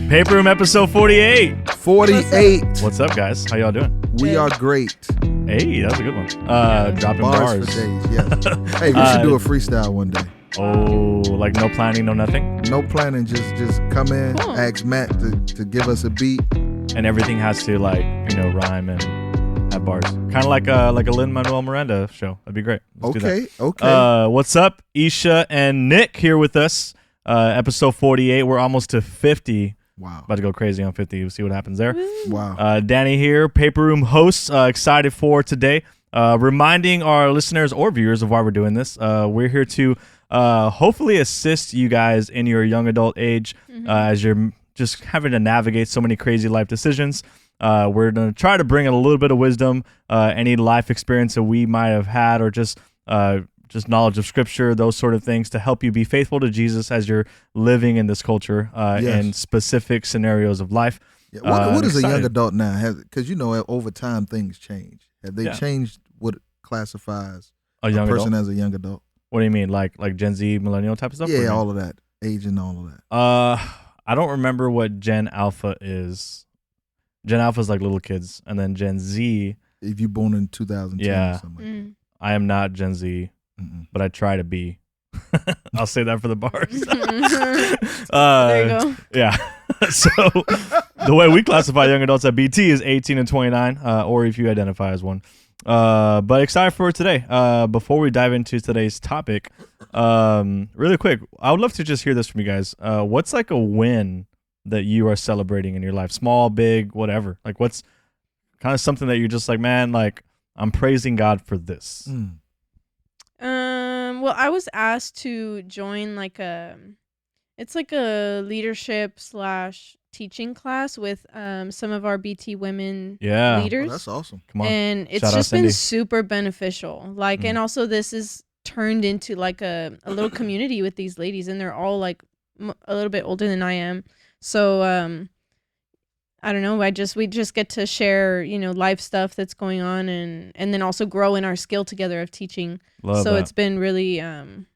Paper Room episode 48. 48. What's up, guys? How y'all doing? We are great. Hey, that was a good one. Dropping Bars for days, yes. Hey, we should do a freestyle one day. Oh, like no planning, no nothing? No planning, just come in, ask Matt to give us a beat. And everything has to rhyme and have bars. Kind of like a Lin-Manuel Miranda show. That'd be great. Let's do that. Okay. What's up? Isha and Nick here with us. Episode 48. We're almost to 50. Wow. About to go crazy on 50. We'll see what happens there. Wow. Danny here, Paper Room host, excited for today. Reminding our listeners or viewers of why we're doing this. We're here to hopefully assist you guys in your young adult age as you're just having to navigate so many crazy life decisions. We're going to try to bring in a little bit of wisdom, any life experience that we might have had, or just knowledge of scripture, those sort of things, to help you be faithful to Jesus as you're living in this culture in specific scenarios of life. Yeah. What is a young adult now? Because over time things change. Have they changed what classifies a person as a young adult? What do you mean, like Gen Z, millennial type of stuff? Yeah, all of that, age and all of that. I don't remember what Gen Alpha is. Gen Alpha is like little kids, and then Gen Z. If you're born in 2010 or something like that. I am not Gen Z. But I try to be. I'll say that for the bars. There you go. Yeah. So the way we classify young adults at BT is 18 and 29, or if you identify as one. But excited for today. Before we dive into today's topic, really quick, I would love to just hear this from you guys. What's like a win that you are celebrating in your life? Small, big, whatever. Like what's kind of something that you're just like, man, like I'm praising God for this. Well, I was asked to join it's like a leadership / teaching class with some of our BT women leaders. Oh, that's awesome. Come on. And it's Shout out just been Cindy. super beneficial. And also this is turned into like a little community with these ladies, and they're all like a little bit older than I am. So I don't know. We just get to share, life stuff that's going on, and then also grow in our skill together of teaching. Love so that. it's been really an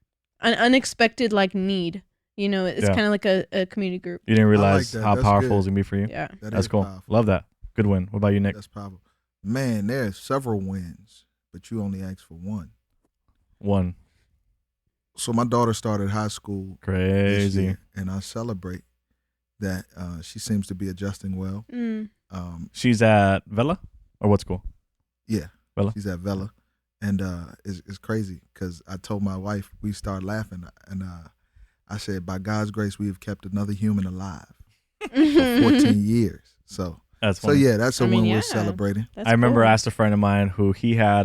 unexpected need. It's kind of like a community group. You didn't realize how That's powerful good. it's gonna be for you. Yeah. That's cool. Powerful. Love that. Good win. What about you, Nick? That's powerful. Man, there's several wins, but you only asked for one. One. So my daughter started high school this Crazy. year, and I celebrate that she seems to be adjusting well. She's at Vela, or what school? Yeah, Vela? she's at Vela, and it's crazy because I told my wife, we started laughing, and I said, by God's grace, we have kept another human alive for 14 years. So That's funny. So yeah, that's a win we're celebrating. That's I remember cool. I asked a friend of mine who he had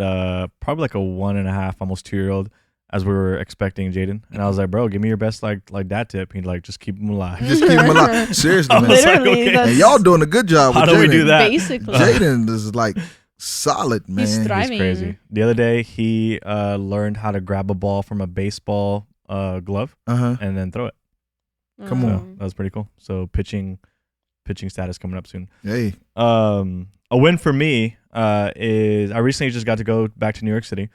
probably like a 1.5, almost 2-year-old, as we were expecting Jaden, and I was like, bro, give me your best like dad tip. He'd like, just keep him alive. Just keep him alive. Seriously, man. Literally, okay. that's And y'all doing a good job How with do we Jaden. do that? basically. Jaden is like solid, man. He's thriving. It's crazy. The other day, he learned how to grab a ball from a baseball glove and then throw it. Come So on. that was pretty cool. So pitching status coming up soon. Hey, A win for me is I recently just got to go back to New York City.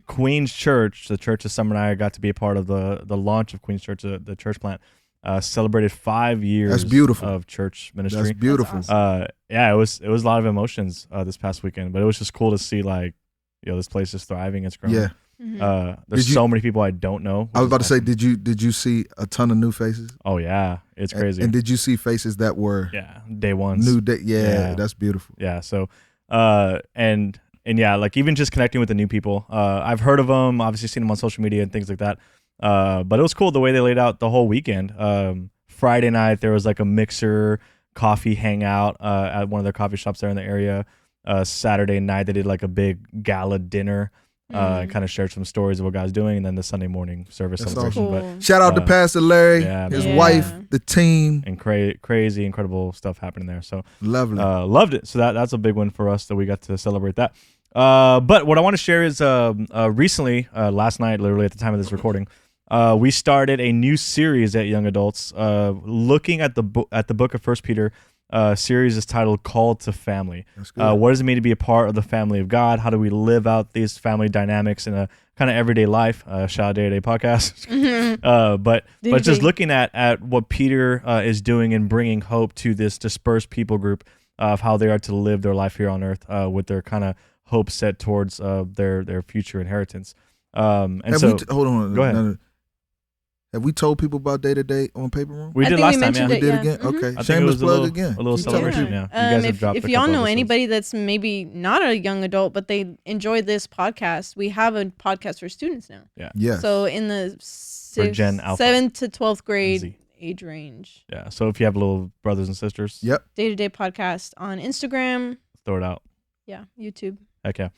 Queen's Church, the church that Summer and I got to be a part of the launch of Queen's Church, the church plant, celebrated 5 years That's beautiful. of church ministry. that's beautiful. That's Yeah, it was a lot of emotions this past weekend, but it was just cool to see this place is thriving, it's growing. Yeah. There's Did you- so many people I don't know. I was about to say, awesome. did you see a ton of new faces? Oh yeah, it's crazy. And did you see faces that were day ones. new? Yeah, Yeah. that's beautiful. Yeah. So, and yeah, like even just connecting with the new people. I've heard of them, obviously seen them on social media and things like that. But it was cool the way they laid out the whole weekend. Friday night there was like a mixer coffee hangout at one of their coffee shops there in the area. Saturday night they did like a big gala dinner. And kind of shared some stories of what God's doing, and then the Sunday morning service That's celebration. awesome. Shout out to Pastor Larry, yeah, his man. wife, Yeah. the team. But and crazy, incredible stuff happening there. So Lovely. loved it. So that's a big one for us that we got to celebrate that. But what I want to share is recently, last night, literally at the time of this recording, we started a new series at Young Adults, looking at the book of 1 Peter series is titled "Called to Family." That's good. What does it mean to be a part of the family of God? How do we live out these family dynamics in a kind of everyday life? Shout out Day to Day podcast. But just looking at what Peter is doing and bringing hope to this dispersed people group of how they are to live their life here on earth with their kind of hope set towards their future inheritance. And hold on. Go ahead. Have we told people about Day to Day on Paper Room? We I did think last we time. Yeah, mentioned We it, did yeah. again. Mhm. Okay, I think it shameless was a plug little, again. a little Keep telling celebration. people. Yeah, you guys have dropped. If a y'all couple know episodes. anybody that's maybe not a young adult, but they enjoy this podcast, we have a podcast for students now. Yes. So in the Gen Alpha 7th to 12th Z. grade age range. Yeah, so if you have little brothers and sisters, Yep. Day to Day podcast on Instagram. throw it out. Yeah, YouTube. Heck yeah.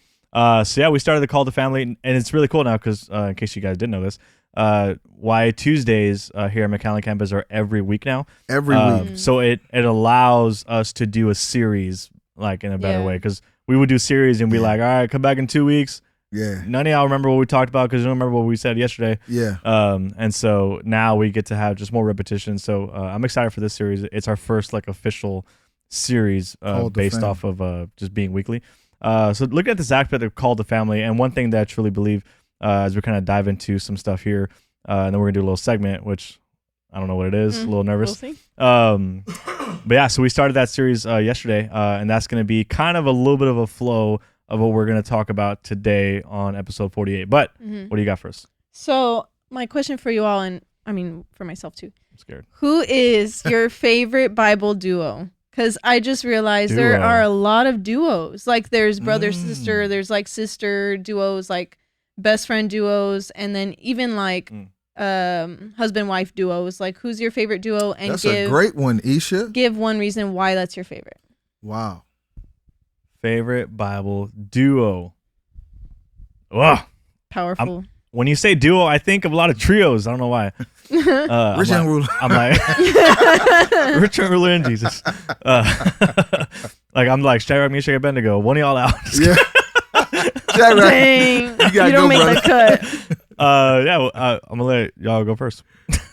So yeah, we started the Call to Family, and it's really cool now because in case you guys didn't know this, why Tuesdays here at McAllen campus are every week now. Every week. So it allows us to do a series like in a better Yeah. way because we would do series and be like, all right, come back in 2 weeks. Yeah. None of y'all remember what we talked about because you don't remember what we said yesterday. Yeah. And so now we get to have just more repetition. So I'm excited for this series. It's our first like official series Called the based Family. off of just being weekly. So looking at this aspect of Called the Family, and one thing that I truly believe as we kind of dive into some stuff here, and then we're gonna do a little segment, which I don't know what it is, a little nervous. We'll see. But yeah, so we started that series yesterday, and that's gonna be kind of a little bit of a flow of what we're gonna talk about today on episode 48. But what do you got for us? So my question for you all, and I mean for myself too, I'm scared. who is your favorite Bible duo? Because I just realized there Duo. are a lot of duos. Like there's brother sister, there's like sister duos, like best friend duos, and then even like husband wife duos. Like who's your favorite duo? And That's a great one, Isha. give one reason why that's your favorite. Wow. Favorite Bible duo. Ugh. Powerful. When you say duo, I think of a lot of trios. I don't know why. Rich and Ruler. I'm like Rich and Ruler and Jesus. Like I'm like Shadrach, Meshach, and Abednego. One of y'all out. Yeah. Shadrach, Dang, you gotta don't go, make brother. the cut. Yeah, well, I'm gonna let y'all go first.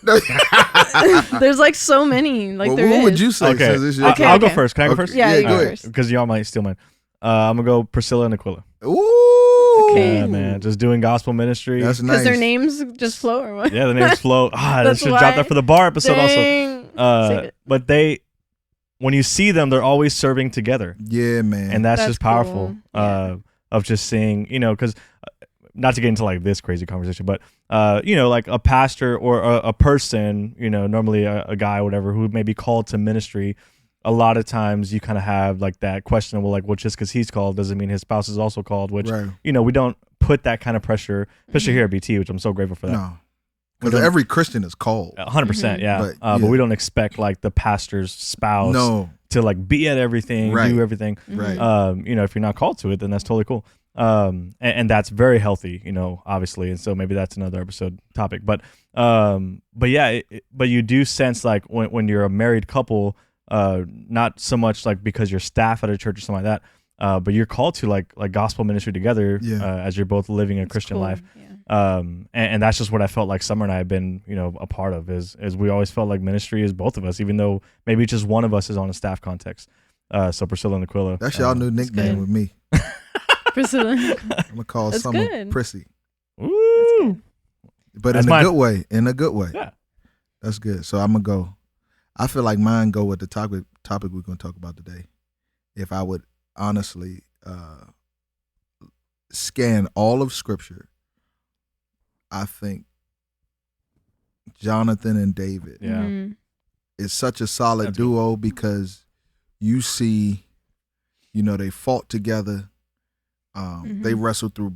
There's like so many. Like Well, there what is. would you say? Okay, Since it's your Okay, I'll go okay. first. Can I go Okay. first? Yeah, you go go ahead. first. Because y'all might steal mine. I'm gonna go Priscilla and Aquila. Ooh. Okay. Yeah, man, just doing gospel ministry. That's Because nice. their names just flow or what? Yeah, the names flow. They That's should drop why. that for the bar episode also. Dang. Save it. But when you see them, they're always serving together. Yeah, man. And that's That's just powerful cool. Yeah. of just seeing, because not to get into like this crazy conversation, but like a pastor or a person, normally a guy or whatever who may be called to ministry, a lot of times you kind of have like that questionable, like, well, just because he's called doesn't mean his spouse is also called, which, Right. we don't put that kind of pressure, especially here at BT, which I'm so grateful for that. No. Because every Christian is called. 100%, yeah. But, But we don't expect like the pastor's spouse No. to like be at everything, Right. do everything. Right. If you're not called to it, then that's totally cool. And that's very healthy, obviously. And so maybe that's another episode topic. But yeah, but you do sense like when you're a married couple, not so much like because you're staff at a church or something like that, but you're called to like gospel ministry together as you're both living a Christian cool. life. Yeah. And that's just what I felt like Summer and I have been, a part of is we always felt like ministry is both of us, even though maybe just one of us is on a staff context. So Priscilla and Aquila. That's y'all new nickname good. with me. Priscilla. I'm going to call That's Summer good. Prissy. Woo! But That's in a mine. good way. In a good way. Yeah. That's good. So I'm going to go. I feel like mine go with the topic we're going to talk about today. If I would honestly scan all of Scripture, I think Jonathan and David Yeah. Mhm. is such a solid That's good. duo because you see, they fought together. They wrestled through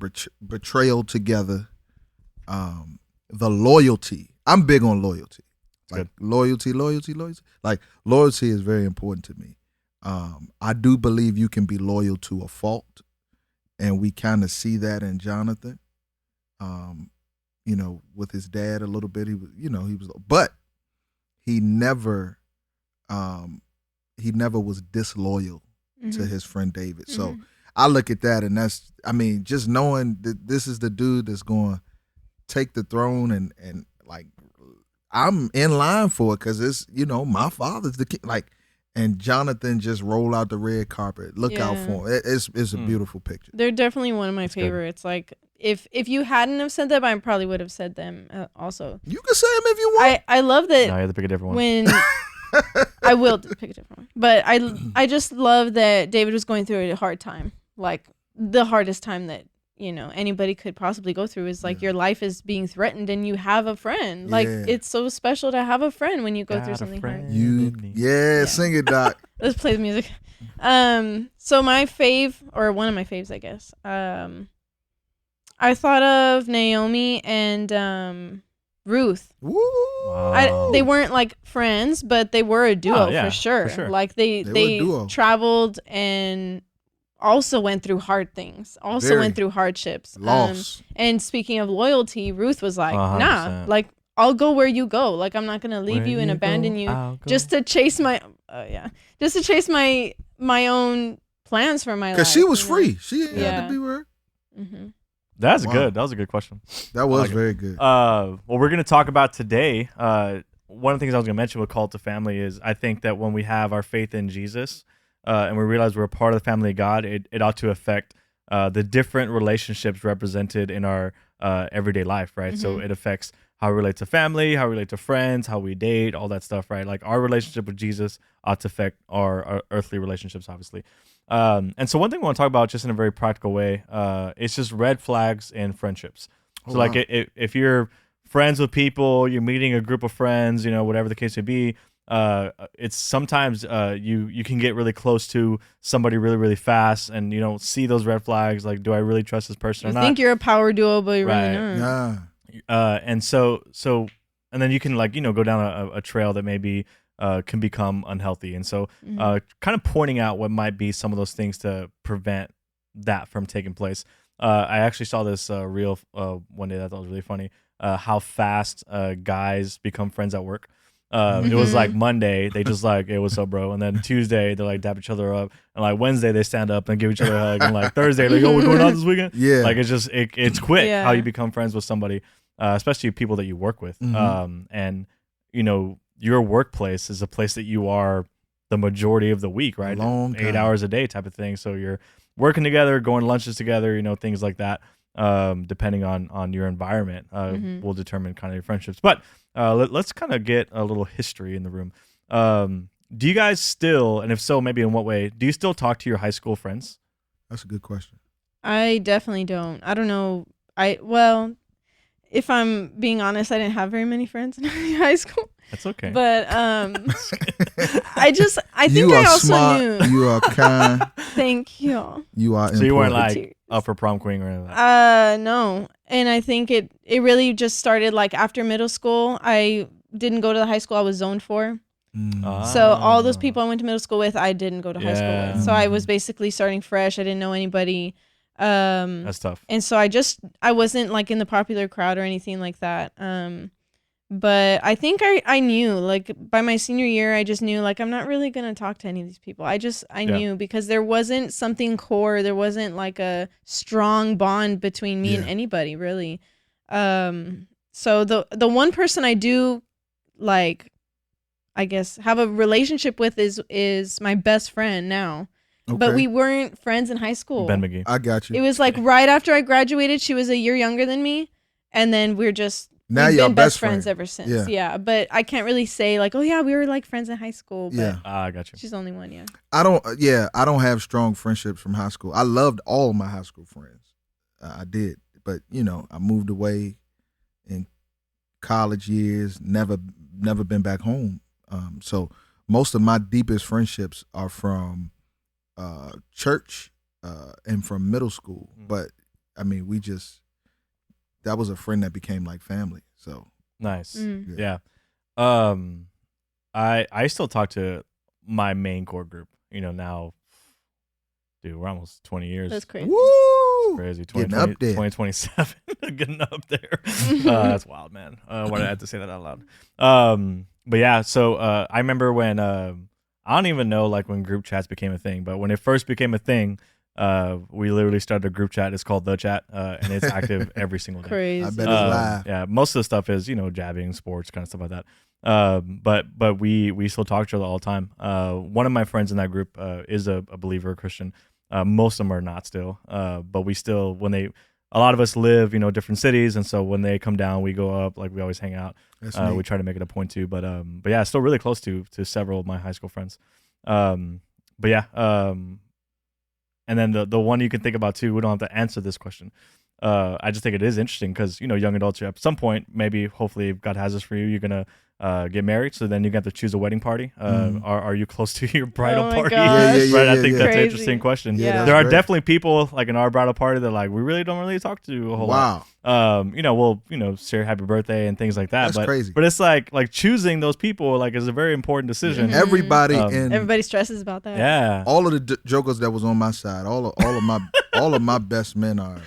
betrayal together. The loyalty. I'm big on loyalty. Like loyalty. Like loyalty is very important to me. I do believe you can be loyal to a fault, and we kind of see that in Jonathan. With his dad a little bit, he was, but he never was disloyal to his friend David. So I look at that, and just knowing that this is the dude that's going to take the throne, and like I'm in line for it because it's my father's the king. Like, and Jonathan just roll out the red carpet. Look out for him. It's a beautiful picture. They're definitely one of my favorites. Like if you hadn't have said them, I probably would have said them also. You can say them if you want. I love that. No, you have to pick a different one. When I will pick a different one, but I just love that David was going through a hard time, like the hardest time that anybody could possibly go through is like your life is being threatened and you have a friend. Like it's so special to have a friend when you go through something hard. Sing it, Doc. Let's play the music. So my fave, or one of my faves, I guess. I thought of Naomi and Ruth. Woo! They weren't like friends, but they were a duo for sure. Like they traveled and also went through hard things. Went through hardships. Loss. And speaking of loyalty, Ruth was like, 100%. nah, like I'll go where you go. Like I'm not gonna leave you and abandon you just to chase my my own plans for my life. Because she was free. She didn't have to be with her. Mm-hmm. That's good. That was a good question. That was very good. What we're going to talk about today, one of the things I was going to mention with Call to Family is I think that when we have our faith in Jesus and we realize we're a part of the family of God, it ought to affect the different relationships represented in our everyday life, right? Mm-hmm. So it affects how we relate to family, how we relate to friends, how we date, all that stuff, right? Like our relationship with Jesus ought to affect our earthly relationships, obviously. And so one thing we want to talk about just in a very practical way, it's just red flags in friendships. So like if you're friends with people, you're meeting a group of friends, whatever the case may be, it's sometimes you can get really close to somebody really, really fast and you don't see those red flags. Like, do I really trust this person or not? You think you're a power duo, but you're really not. Yeah. And and then you can go down a trail that maybe can become unhealthy. And so kind of pointing out what might be some of those things to prevent that from taking place. I actually saw this reel one day that I thought was really funny, how fast guys become friends at work. It was like Monday, they just like, hey, what's up, bro? And then Tuesday, they like dap each other up. And like Wednesday, they stand up and give each other a hug. And like Thursday, like, we're going out this weekend? Yeah. Like it's just, it's quick how you become friends with somebody, especially people that you work with. And, your workplace is a place that you are the majority of the week, right? 8 hours a day type of thing. So you're working together, going to lunches together, things like that. Depending on your environment, will determine kind of your friendships. But let's kind of get a little history in the room. Do you guys still, and if so, maybe in what way, do you still talk to your high school friends? That's a good question. I definitely don't. I don't know. If I'm being honest, I didn't have very many friends in high school. That's okay. But I think you I are also smart, knew. You are kind. Thank you. You are. So you weren't important. like up for prom queen or anything like that? No. And I think it really just started like after middle school. I didn't go to the high school I was zoned for. So all those people I went to middle school with, I didn't go to high school with. So I was basically starting fresh. I didn't know anybody. That's tough. And so I wasn't like in the popular crowd or anything like that. But I think I knew, like by my senior year, I just knew like I'm not really gonna talk to any of these people. I knew because there wasn't something core. There wasn't like a strong bond between me and anybody really. So the one person I do like, I guess, have a relationship with is my best friend now. Okay. But we weren't friends in high school. Ben McGee. I got you. It was like right after I graduated, she was a year younger than me, and then we've been best friends ever since. Yeah, but I can't really say like, oh yeah, we were like friends in high school. But I got you. She's the only one. Yeah. I don't have strong friendships from high school. I loved all my high school friends. I did, but I moved away in college years. Never been back home. So most of my deepest friendships are from church and from middle school. But I mean, that was a friend that became like family. So nice. Yeah. I still talk to my main core group, now, dude, we're almost 20 years. That's crazy. Woo! It's crazy. 2027. Getting up there. That's wild, man. Why did I have to say that out loud? But yeah, so I remember when I don't even know like when group chats became a thing, but when it first became a thing, we literally started a group chat. It's called The Chat, and it's active every single day. Crazy. I bet it's live. Yeah, most of the stuff is jabbing, sports, kind of stuff like that. But we still talk to each other all the time. One of my friends in that group is a believer, a Christian. Most of them are not still. But we still, a lot of us live, different cities, and so when they come down, we go up. Like we always hang out. That's neat. We try to make it a point to. But yeah, still really close to several of my high school friends. But yeah. And then the one you can think about too. We don't have to answer this question. I just think it is interesting because young adults, at some point, maybe hopefully if God has this for you, you're gonna get married. So then you have to choose a wedding party. Are you close to your bridal party? Gosh. Right. I think that's Crazy. an interesting question. Yeah. There are great. definitely people like in our bridal party that like we really don't really talk to a whole lot. We'll share happy birthday and things like that. That's crazy. But it's like choosing those people like is a very important decision. Mhm. Everybody Everybody stresses about that. Yeah. all of the jokers that was on my side, all of my best men are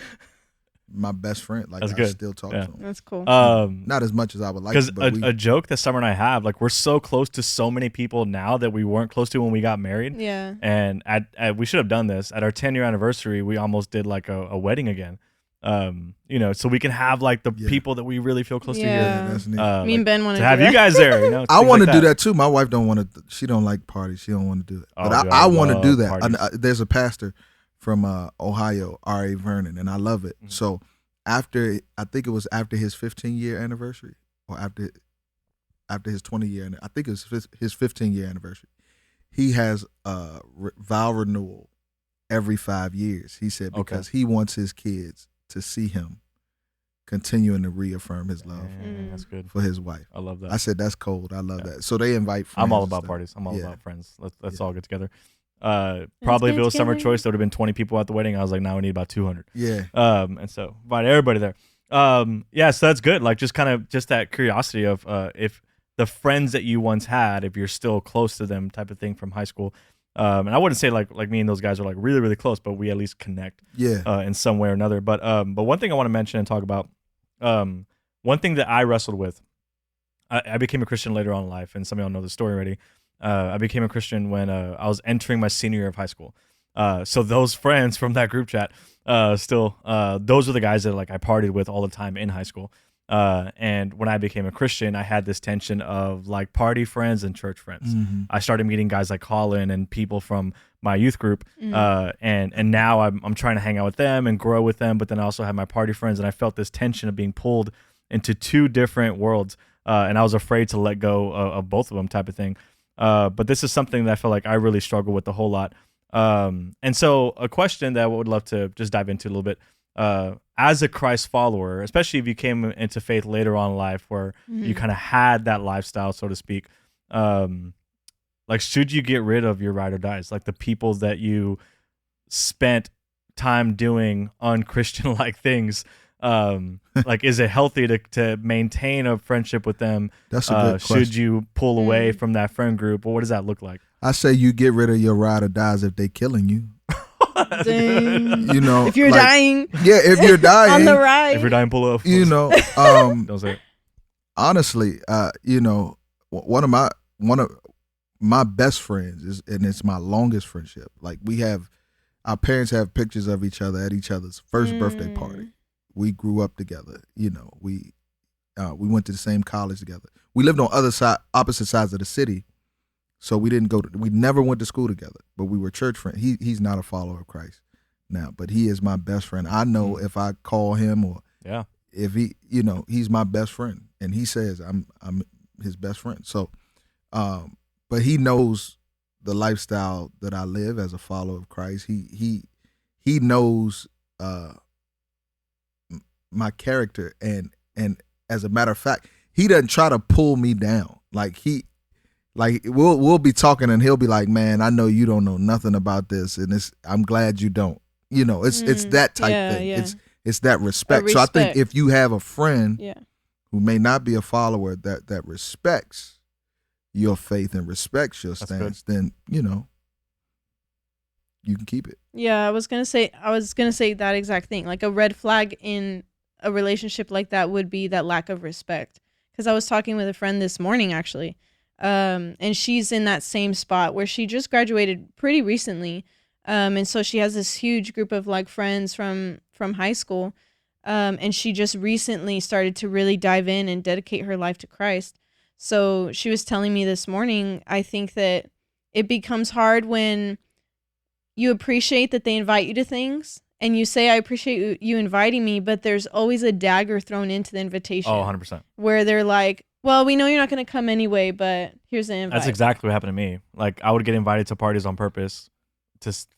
my best friend. Like That's I good. still talk Yeah. to them. That's cool. Not as much as I would like Because to, but a joke that Summer and I have, like we're so close to so many people now that we weren't close to when we got married. Yeah. And we should have done this at our 10-year anniversary. We almost did like a wedding again. So we can have like the people that we really feel close to here. Yeah. that's neat. Me and Ben want To have you guys there, I things want to like do that too. My wife don't want to. She don't like parties. She don't want to do it. Oh, But dude, I I want to love do that. parties. There's a pastor from Ohio, R.A. Vernon, and I love it. Mhm. So I think it was after his 15-year anniversary, or after his 20-year, I think it was his 15-year anniversary. He has a vow renewal every 5 years. He said because he wants his kids to see him continuing to reaffirm his love That's good. for his wife. I love that. I said that's cold. I love that. So they invite friends. I'm all and about stuff. parties. I'm all Yeah. about friends. Let's all get together. Probably if get it was summer together. choice, there would have been 20 people at the wedding. I was like, now we need about 200. Yeah. And so invite everybody there. So that's good. Like just that curiosity of if the friends that you once had, if you're still close to them, type of thing from high school. And I wouldn't say like me and those guys are like really really close, but we at least connect Yeah. in some way or another. But one thing I want to mention and talk about, one thing that I wrestled with, I became a Christian later on in life, and some of y'all know the story already. I became a Christian when I was entering my senior year of high school. So those friends from that group chat, those were the guys that like I partied with all the time in high school. And when I became a Christian, I had this tension of like party friends and church friends. Mhm. I started meeting guys like Colin and people from my youth group. And now I'm trying to hang out with them and grow with them. But then I also have my party friends, and I felt this tension of being pulled into two different worlds. And I was afraid to let go of both of them, type of thing. But this is something that I feel like I really struggle with a whole lot. And so a question that I would love to just dive into a little bit, as a Christ follower, especially if you came into faith later on in life where you kind of had that lifestyle, so to speak, like, should you get rid of your ride or dies? Like the people that you spent time doing unchristian like things. Like, is it healthy to maintain a friendship with them? That's a good question. Should you pull away from that friend group? Or what does that look like? I say you get rid of your ride or dies if they killing you. Dang. You know, If you're like, dying yeah, if you're dying on the ride. If you're dying, pull off. you know, Don't say it. honestly, one of my best friends is, and it's my longest friendship. Like our parents have pictures of each other at each other's first birthday party. We grew up together. You know, we went to the same college together. We lived on opposite sides of the city, so we never went to school together. But we were church friends. He's not a follower of Christ now, but he is my best friend. I know if I call him or if he, he's my best friend, and he says I'm his best friend. So, but he knows the lifestyle that I live as a follower of Christ. He knows my character, and as a matter of fact, he doesn't try to pull me down. Like we'll be talking, and he'll be like, "Man, I know you don't know nothing about this, and I'm glad you don't." It's that type thing. Yeah. It's that respect. So I think if you have a friend who may not be a follower that respects your faith and respects your stance, then you can keep it. Yeah, I was gonna say that exact thing. Like a red flag in a relationship like that would be that lack of respect. Because I was talking with a friend this morning actually, and she's in that same spot where she just graduated pretty recently, and so she has this huge group of like friends from high school, and she just recently started to really dive in and dedicate her life to Christ. So she was telling me this morning, I think that it becomes hard when you appreciate that they invite you to things and you say, I appreciate you inviting me, but there's always a dagger thrown into the invitation. Oh, 100%. Where they're like, well, we know you're not going to come anyway, but here's the invite. That's exactly what happened to me. Like, I would get invited to parties on purpose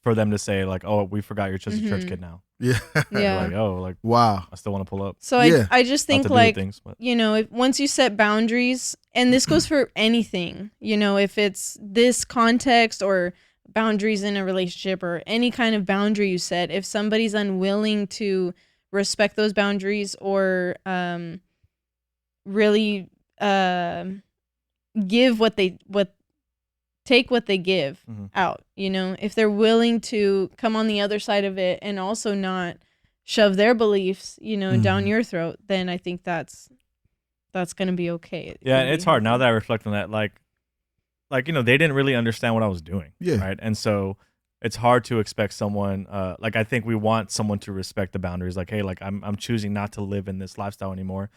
for them to say, like, oh, we forgot you're just a church kid now. Yeah. Yeah. Like, oh, like, Wow. I still want to pull up. So Yeah. I just Not think to do like, things, but you know, once you set boundaries, and this goes for anything, you know, if it's this context or boundaries in a relationship or any kind of boundary you set, if somebody's unwilling to respect those boundaries or really give take what they give out, you know, if they're willing to come on the other side of it and also not shove their beliefs, you know, down your throat, then I think that's going to be okay. yeah, it's hard now that I reflect on that. Like, you know, they didn't really understand what I was doing. Yeah. Right. And so it's hard to expect someone, like, I think we want someone to respect the boundaries. Like, hey, like, I'm choosing not to live in this lifestyle anymore.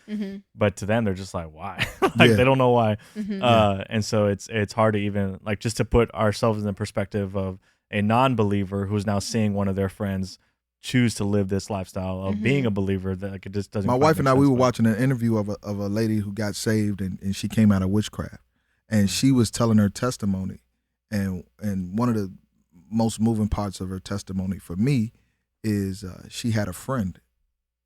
But to them, they're just like, why? Like, they don't know why. And so it's hard to even, like, just to put ourselves in the perspective of a non-believer who's now seeing one of their friends choose to live this lifestyle of being a believer, that, like, it just doesn't. My wife and I, we were watching an interview of a lady who got saved and she came out of witchcraft, and she was telling her testimony, and one of the most moving parts of her testimony for me is she had a friend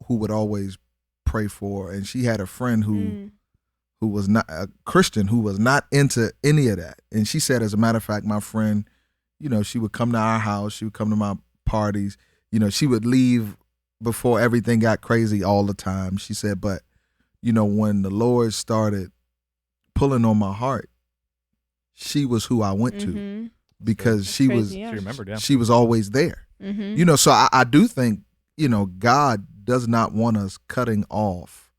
who would always pray for her, and she had a friend who was not a Christian, who was not into any of that. And she said, as a matter of fact, my friend, you know, she would come to our house, she would come to my parties, you know, she would leave before everything got crazy all the time. She said, but, you know, when the Lord started pulling on my heart, she was who I went to, because That's she crazy, was, yeah. She remembered, yeah. she was always there. You know, so I do think, you know, God does not want us cutting off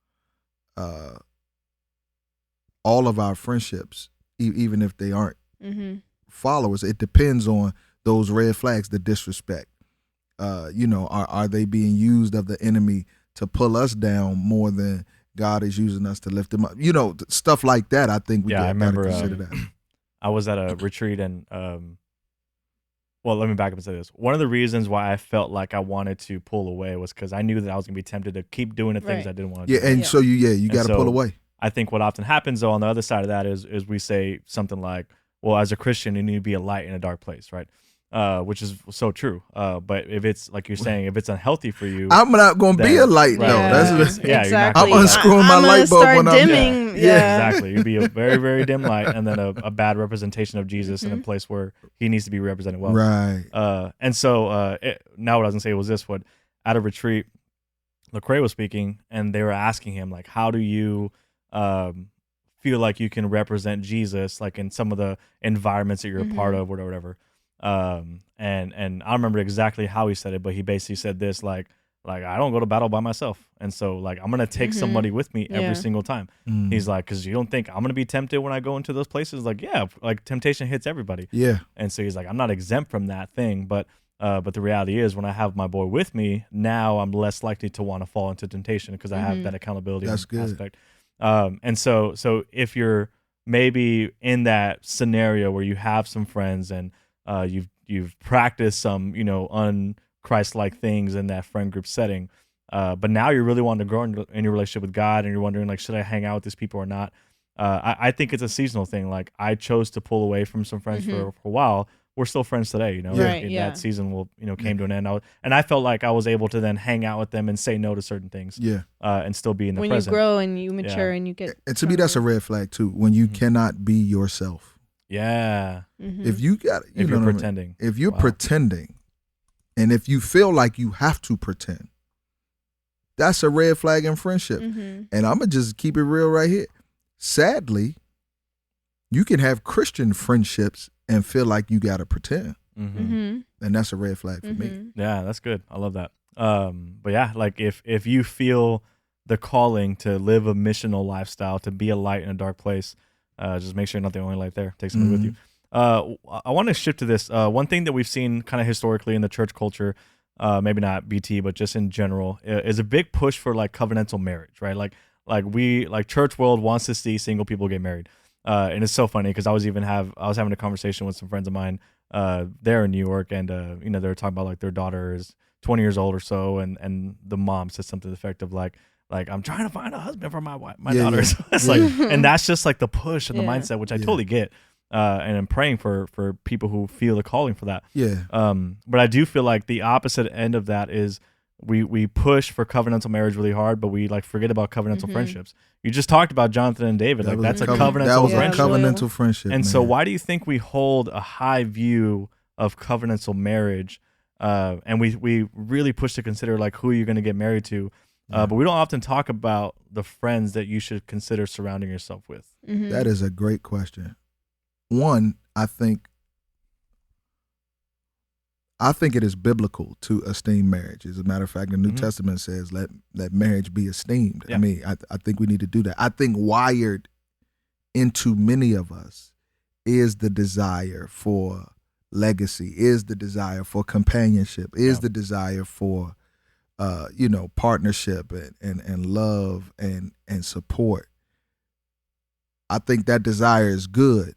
all of our friendships, even if they aren't followers. It depends on those red flags, the disrespect. You know, are they being used of the enemy to pull us down more than God is using us to lift them up? You know, stuff like that. I think we I gotta remember consider that. I was at a retreat and well, let me back up and say this. One of the reasons why I felt like I wanted to pull away was because I knew that I was gonna be tempted to keep doing the things I didn't want to do. Yeah, and so you got to so pull away. I think what often happens though on the other side of that is we say something like, well, as a Christian, you need to be a light in a dark place, right? Which is so true. But if it's like you're saying, if it's unhealthy for you, I'm not going to be a light though. That's exactly. I'm unscrewing my light bulb when I'm dimming. Exactly. You'd be a very, very dim light, and then a bad representation of Jesus in a place where he needs to be represented well. Right. And so now what I was gonna say was this: what at a retreat, Lecrae was speaking, and they were asking him like, how do you feel like you can represent Jesus like in some of the environments that you're a part of, or whatever. And I remember exactly how he said it, but he basically said this like I don't go to battle by myself, and so like I'm gonna take somebody with me every single time. He's like, because you don't think I'm gonna be tempted when I go into those places? Like, yeah, like temptation hits everybody. Yeah. And so he's like, I'm not exempt from that thing, but the reality is when I have my boy with me, now I'm less likely to want to fall into temptation because I have that accountability aspect. And so if you're maybe in that scenario where you have some friends and you've practiced some, you know, un-Christ-like things in that friend group setting, but now you're really wanting to grow in your relationship with God, and you're wondering like, should I hang out with these people or not? I think it's a seasonal thing. Like I chose to pull away from some friends for a while. We're still friends today, you know. That season will, you know, came to an end. And I felt like I was able to then hang out with them and say no to certain things. And still be in the present. When you grow and you mature and you get. And to me, that's a red flag too. When you cannot be yourself. Yeah. If you got, if you're pretending. If you're pretending, and if you feel like you have to pretend, that's a red flag in friendship. And I'm gonna just keep it real right here. Sadly, you can have Christian friendships and feel like you gotta pretend, and that's a red flag for me. Yeah, that's good. I love that. But yeah, like if you feel the calling to live a missional lifestyle, to be a light in a dark place, just make sure you're not the only light there. Take somebody with you. I want to shift to this. One thing that we've seen kind of historically in the church culture, maybe not BT, but just in general, is a big push for like covenantal marriage, right? Like like church world wants to see single people get married. And it's so funny because I was having a conversation with some friends of mine there in New York, and you know, they were talking about like their daughter is 20 years old or so, and the mom said something to the effect of like I'm trying to find a husband for my daughter. Yeah. So it's like, and that's just like the push and the Yeah. mindset, which I totally get. And I'm praying for people who feel the calling for that. Yeah. But I do feel like the opposite end of that is we push for covenantal marriage really hard, but we like forget about covenantal friendships. You just talked about Jonathan and David. That Like was that's a covenant- covenantal That was friendship. a covenantal friendship. And so man. why do you think we hold a high view of covenantal marriage? And we really push to consider like who you're going to get married to. But we don't often talk about the friends that you should consider surrounding yourself with. That is a great question. One, I think it is biblical to esteem marriage. As a matter of fact, the New Testament says let marriage be esteemed. Yeah. I mean, I think we need to do that. I think wired into many of us is the desire for legacy, is the desire for companionship, is the desire for partnership and love and support. I think that desire is good.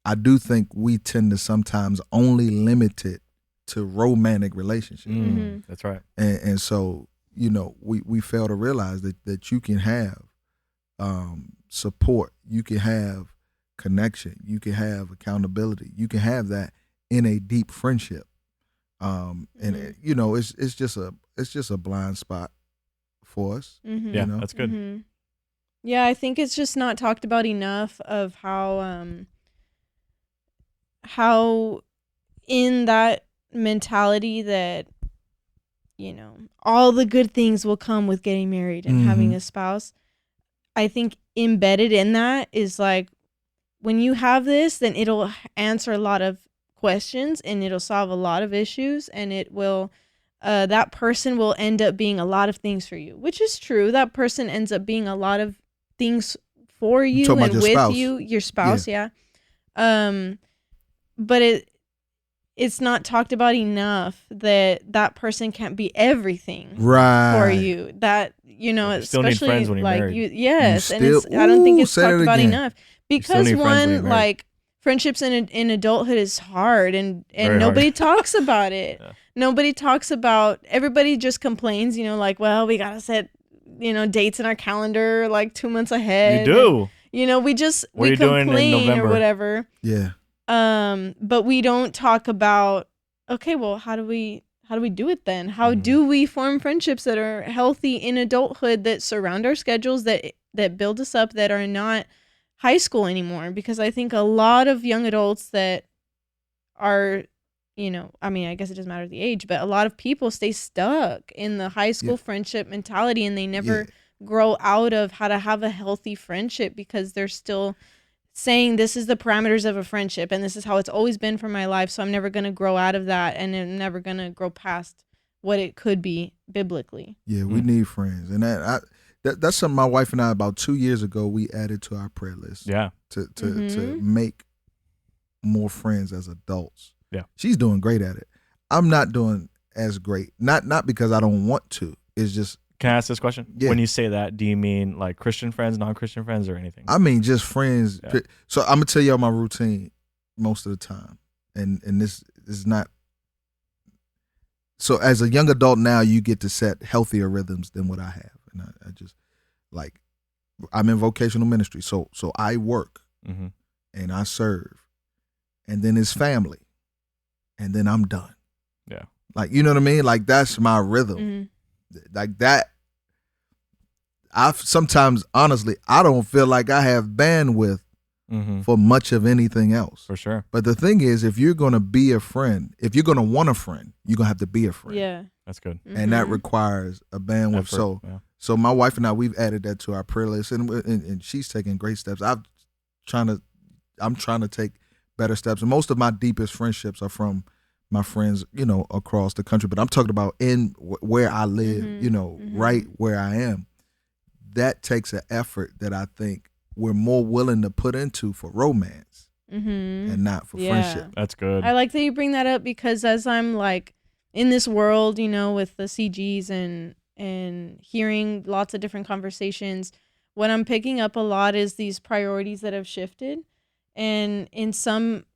I do think we tend to sometimes only limit it to romantic relationships. That's right. And so, we fail to realize that you can have support, you can have connection, you can have accountability, you can have that in a deep friendship. It's just a blind spot for us. Yeah, that's good. Yeah, I think it's just not talked about enough of how in that mentality that all the good things will come with getting married and having a spouse. I think embedded in that is like, when you have this, then it'll answer a lot of questions and it'll solve a lot of issues, and it will that person will end up being a lot of things for you, which is true. That person ends up being a lot of things for you and with spouse. you, your spouse. Yeah. But it's not talked about enough that person can't be everything for you. That You still especially need friends when you're like married. I don't think it's say talked that about again. enough, still because need friends when you're one, married. like, friendships in adulthood is hard, and Very nobody hard. talks about it. Yeah. Nobody talks about. Everybody just complains, like, well, we gotta set dates in our calendar like 2 months ahead. You do. And, we What are you doing in complain or November? whatever. Yeah. But we don't talk about, okay, well, how do we do it then? How do we form friendships that are healthy in adulthood, that surround our schedules, that build us up, that are not high school anymore? Because I think a lot of young adults that are, I guess it doesn't matter the age, but a lot of people stay stuck in the high school friendship mentality, and they never grow out of how to have a healthy friendship, because they're still saying, this is the parameters of a friendship and this is how it's always been for my life, so I'm never going to grow out of that, and I'm never going to grow past what it could be biblically. Yeah, we need friends. And that's something my wife and I, about 2 years ago, we added to our prayer list. Yeah. To make more friends as adults. Yeah. She's doing great at it. I'm not doing as great. Not because I don't want to. It's just, Can I ask this question? Yeah. When you say that, do you mean like Christian friends, non-Christian friends, or anything? I mean, just friends. Yeah. So I'm gonna tell y'all my routine most of the time, and this is not. So as a young adult now, you get to set healthier rhythms than what I have, and I just like, I'm in vocational ministry, so I work and I serve, and then it's family, and then I'm done. Yeah. Like, you know what I mean? Like, that's my rhythm. Like that. Sometimes, honestly, I don't feel like I have bandwidth for much of anything else. For sure. But the thing is, if you're going to be a friend, if you're going to want a friend, you're going to have to be a friend. Yeah. That's good. And that requires a bandwidth. Effort, So my wife and I, we've added that to our prayer list, and she's taking great steps. I'm trying to take better steps. And most of my deepest friendships are from my friends, across the country. But I'm talking about in where I live, right where I am. That takes an effort that I think we're more willing to put into for romance and not for friendship. That's good. I like that you bring that up, because as I'm like in this world, with the CGs and and hearing lots of different conversations, what I'm picking up a lot is these priorities that have shifted. And in some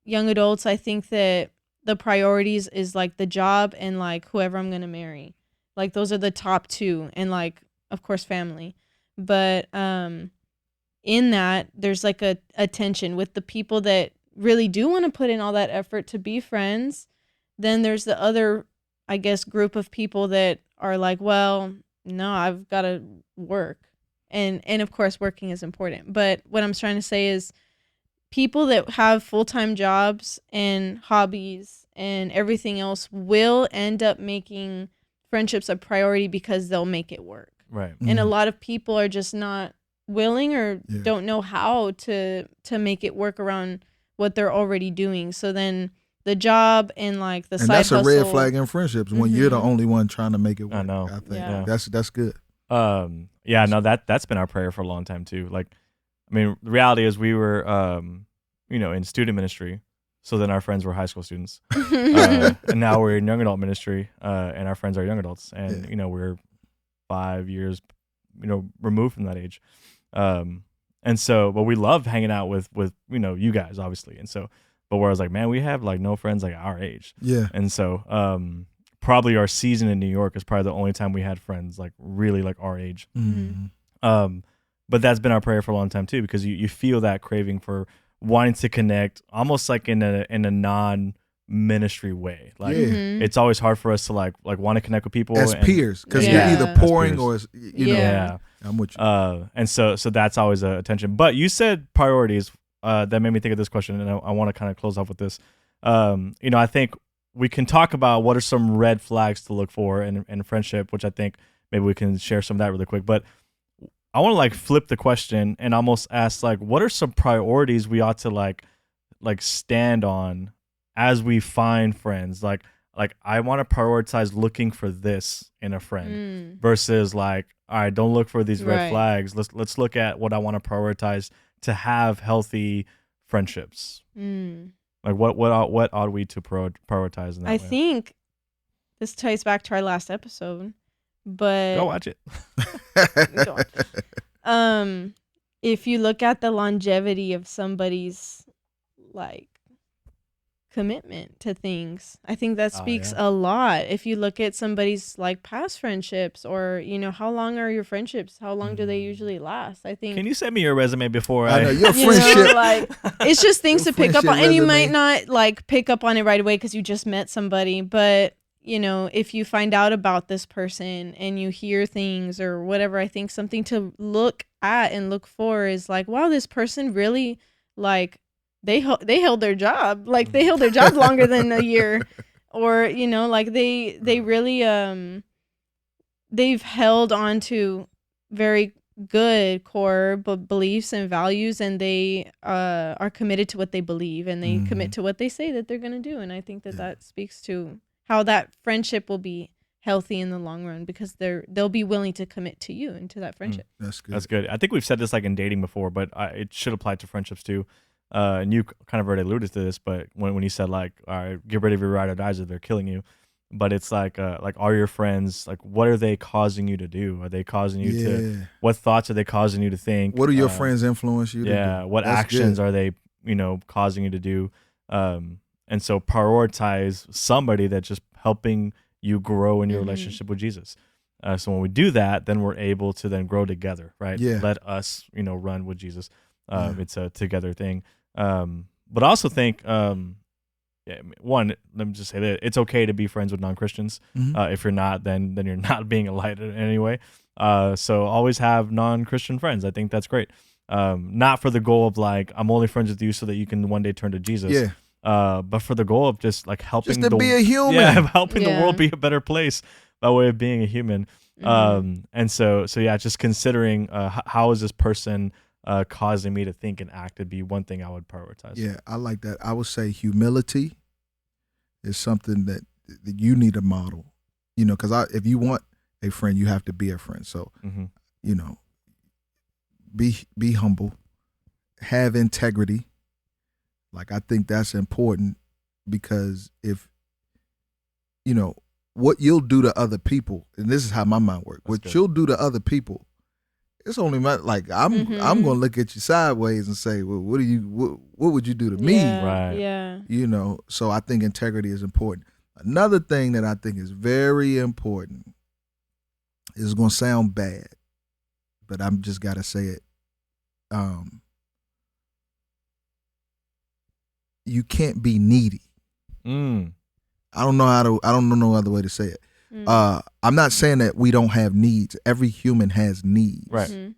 young adults, I think that the priorities is like the job and like whoever I'm going to marry. Like those are the top two, and like, of course, family. But in that, there's like a tension with the people that really do want to put in all that effort to be friends. Then there's the other, I guess, group of people that are like, well, no, I've got to work. And of course, working is important. But what I'm trying to say is people that have full-time jobs and hobbies and everything else will end up making friendships a priority because they'll make it work. Right. And a lot of people are just not willing or don't know how to make it work around what they're already doing. So then the job and like the side that's hustle. a red flag in friendships when you're the only one trying to make it work. I know. I think Yeah. that's good. Yeah, no, that's been our prayer for a long time too. Like, I mean, the reality is we were, in student ministry. So then our friends were high school students, and now we're in young adult ministry, and our friends are young adults, and we're 5 years, removed from that age, and so, but we love hanging out with you guys, obviously, and so, but where I was like, man, we have like no friends like our age, and so, probably our season in New York is probably the only time we had friends like really like our age, but that's been our prayer for a long time too, because you feel that craving for wanting to connect almost like in a non-ministry way. Like it's always hard for us to like want to connect with people as peers, because you're either pouring or I'm with you. And so that's always a tension. But you said priorities that made me think of this question, and I want to kind of close off with this. I think we can talk about what are some red flags to look for in friendship, which I think maybe we can share some of that really quick. But I want to like flip the question and almost ask like, what are some priorities we ought to like stand on as we find friends? Like I want to prioritize looking for this in a friend versus like, all right, don't look for these red flags. Let's look at what I want to prioritize to have healthy friendships. Like what ought we to prioritize in that way? I think this ties back to our last episode. But go watch it. If you look at the longevity of somebody's like commitment to things, I think that speaks a lot. If you look at somebody's like past friendships, or how long are your friendships? How long do they usually last? I think. Can you send me your resume before I know your friendship? Like it's just things to pick up on, and you might not like pick up on it right away because you just met somebody, but. If you find out about this person and you hear things or whatever, I think something to look at and look for is like, wow, this person really like they held their job, like they held their job longer than a year, or like they really they've held on to very good core beliefs and values, and they are committed to what they believe, and they commit to what they say that they're gonna do, and I think that speaks to how that friendship will be healthy in the long run, because they'll be willing to commit to you and to that friendship. That's good. That's good. I think we've said this like in dating before, but it should apply to friendships too. And you kind of already alluded to this, but when you said like, all right, get rid of your ride or dies if they're killing you, but it's like are your friends, like what are they causing you to do? Are they causing you to, what thoughts are they causing you to think? What do your friends influence you to do? What That's actions good. are they, causing you to do? And so prioritize somebody that's just helping you grow in your relationship with Jesus. So when we do that, then we're able to then grow together, right? Yeah. Let us, run with Jesus. It's a together thing. But I also think, one, let me just say that it's okay to be friends with non-Christians. If you're not, then you're not being a light in any way. So always have non-Christian friends. I think that's great. Not for the goal of like, I'm only friends with you so that you can one day turn to Jesus. Yeah. But for the goal of just like helping Just to be a human. helping the world be a better place by way of being a human. And so just considering how is this person causing me to think and act would be one thing I would prioritize. Yeah, I like that. I would say humility is something that you need to model. Because if you want a friend, you have to be a friend. So, be humble, have integrity. Like, I think that's important, because if, what you'll do to other people, and this is how my mind works. What you'll do to other people, it's only like I'm gonna look at you sideways and say, well, what would you do to me? Right. Yeah. You know, so I think integrity is important. Another thing that I think is very important is gonna sound bad, but I'm just gotta say it. You can't be needy. I don't know no other way to say it. I'm not saying that we don't have needs. Every human has needs. Right.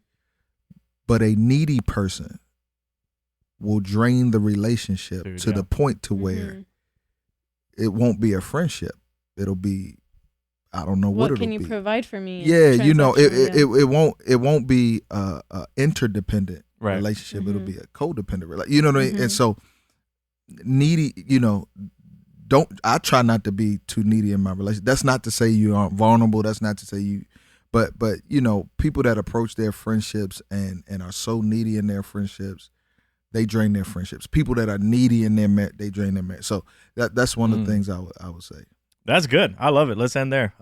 But a needy person will drain the relationship to the point to where it won't be a friendship. It'll be, I don't know what it'll be. What can you provide for me? Yeah, you know, it won't be a interdependent relationship. It'll be a codependent relationship. You know what I mean? And so needy, you know, I try not to be too needy in my relationship. That's not to say you aren't vulnerable. That's not to say you, but you know, people that approach their friendships and are so needy in their friendships, they drain their friendships. People that are needy in their marriage, they drain their marriage. So that's one of the things I would say. That's good. I love it. Let's end there.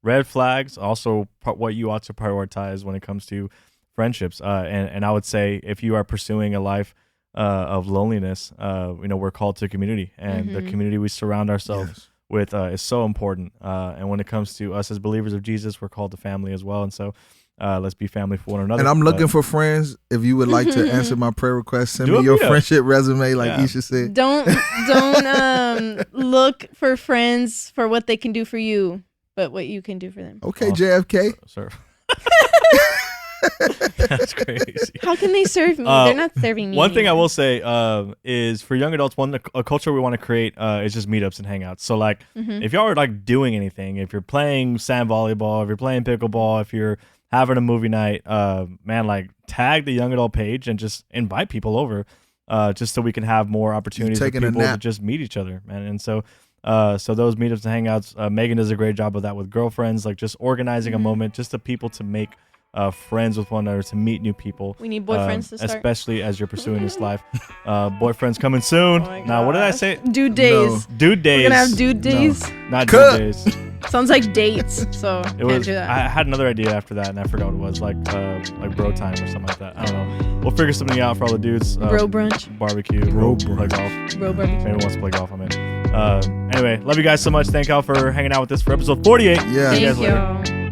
Red flags, also what you ought to prioritize when it comes to friendships. And I would say if you are pursuing a life of loneliness, you know, we're called to community, and the community we surround ourselves with is so important. And when it comes to us as believers of Jesus, we're called to family as well. And so let's be family for one another. And I'm looking for friends. If you would like to answer my prayer request, send me your friendship resume, like Isha said. Don't look for friends for what they can do for you, but what you can do for them. Okay, JFK. Sir. That's crazy. How can they serve me? They're not serving me. One thing I will say is for young adults, a culture we want to create is just meetups and hangouts. So like if y'all are like doing anything, if you're playing sand volleyball, if you're playing pickleball, if you're having a movie night, man, like tag the young adult page and just invite people over just so we can have more opportunities for people to just meet each other, man. And so those meetups and hangouts, Megan does a great job of that with girlfriends, like just organizing a moment just to people to make friends with one another, to meet new people. We need boyfriends to start. Especially as you're pursuing this life. Boyfriends coming soon. Now, what did I say? Dude days. No. Dude days. We're going to have dude days? No, not dude days. Sounds like dates, so can't do that. I had another idea after that, and I forgot what it was, like bro time or something like that. I don't know. We'll figure something out for all the dudes. Bro brunch. Barbecue. Bro play brunch. golf. Bro barbecue. If anyone wants to play golf, I'm in. Anyway, love you guys so much. Thank y'all for hanging out with us for episode 48. Yeah. Thank you.